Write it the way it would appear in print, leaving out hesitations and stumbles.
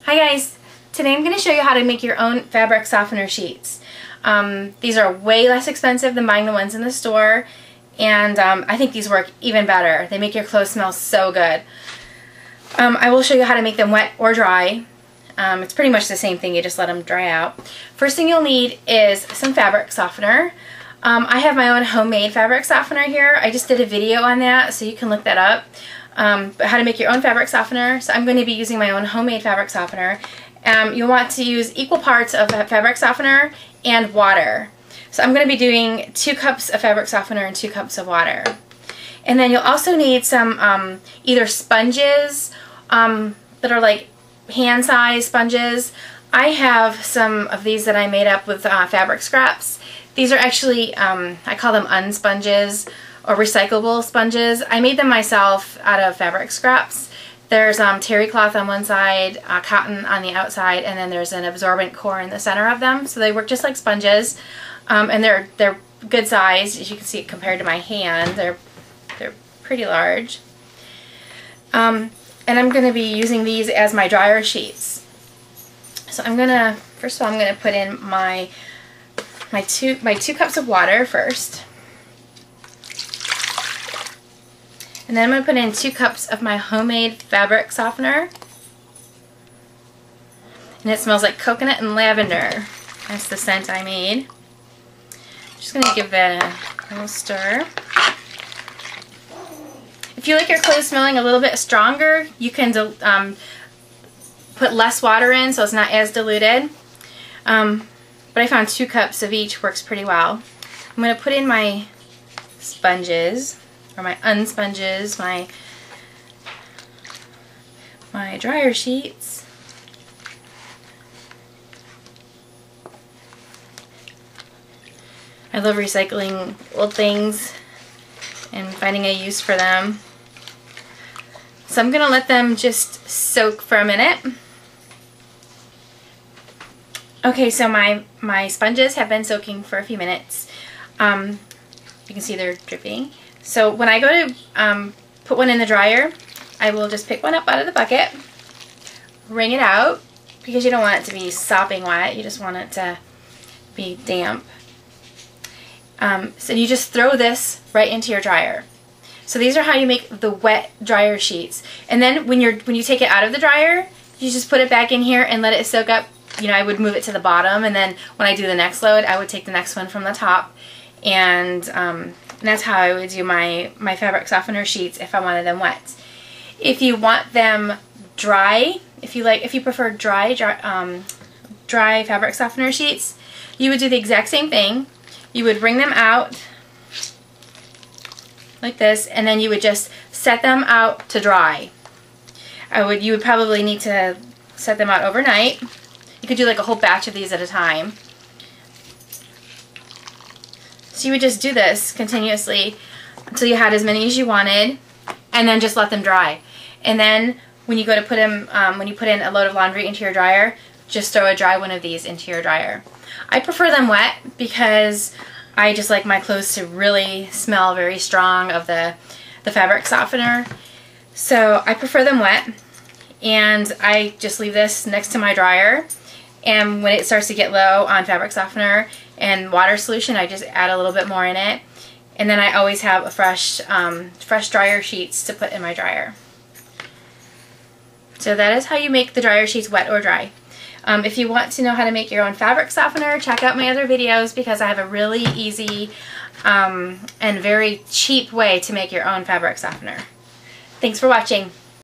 Hi guys! Today I'm going to show you how to make your own fabric softener sheets. These are way less expensive than buying the ones in the store, and I think these work even better. They make your clothes smell so good. I will show you how to make them wet or dry. It's pretty much the same thing, you just let them dry out. First thing you'll need is some fabric softener. I have my own homemade fabric softener here. I just did a video on that, so you can look that up. But how to make your own fabric softener. So I'm going to be using my own homemade fabric softener. You'll want to use equal parts of fabric softener and water. So I'm going to be doing 2 cups of fabric softener and 2 cups of water. And then you'll also need some either sponges that are like hand-sized sponges. I have some of these that I made up with fabric scraps. These are actually, I call them unsponges or recyclable sponges. I made them myself out of fabric scraps. There's terry cloth on one side, cotton on the outside, and then there's an absorbent core in the center of them. So they work just like sponges, and they're good size. As you can see, compared to my hand, they're pretty large. And I'm going to be using these as my dryer sheets. So I'm gonna first of all I'm gonna put in my two cups of water first. And then I'm going to put in 2 cups of my homemade fabric softener. And it smells like coconut and lavender. That's the scent I made. Just going to give that a little stir. If you like your clothes smelling a little bit stronger, you can put less water in so it's not as diluted. But I found 2 cups of each works pretty well. I'm going to put in my sponges. Or my unsponges, my dryer sheets. I love recycling old things and finding a use for them. So I'm going to let them just soak for a minute. Okay, so my sponges have been soaking for a few minutes. You can see they're dripping. So when I go to put one in the dryer, I will just pick one up out of the bucket, wring it out, because you don't want it to be sopping wet, you just want it to be damp. So you just throw this right into your dryer. So these are how you make the wet dryer sheets. And then when you take it out of the dryer, you just put it back in here and let it soak up. You know, I would move it to the bottom, and then when I do the next load, I would take the next one from the top, and that's how I would do my fabric softener sheets if I wanted them wet. If you want them dry, if you prefer dry fabric softener sheets, you would do the exact same thing. You would wring them out like this, and then you would just set them out to dry. You would probably need to set them out overnight. You could do like a whole batch of these at a time. So you would just do this continuously until you had as many as you wanted, and then just let them dry. And then when you go to put them, when you put in a load of laundry into your dryer, just throw a dry one of these into your dryer. I prefer them wet because I just like my clothes to really smell very strong of the fabric softener. So I prefer them wet, and I just leave this next to my dryer. And when it starts to get low on fabric softener and water solution, I just add a little bit more in it. And then I always have a fresh dryer sheets to put in my dryer. So that is how you make the dryer sheets wet or dry. If you want to know how to make your own fabric softener, check out my other videos, because I have a really easy and very cheap way to make your own fabric softener. Thanks for watching.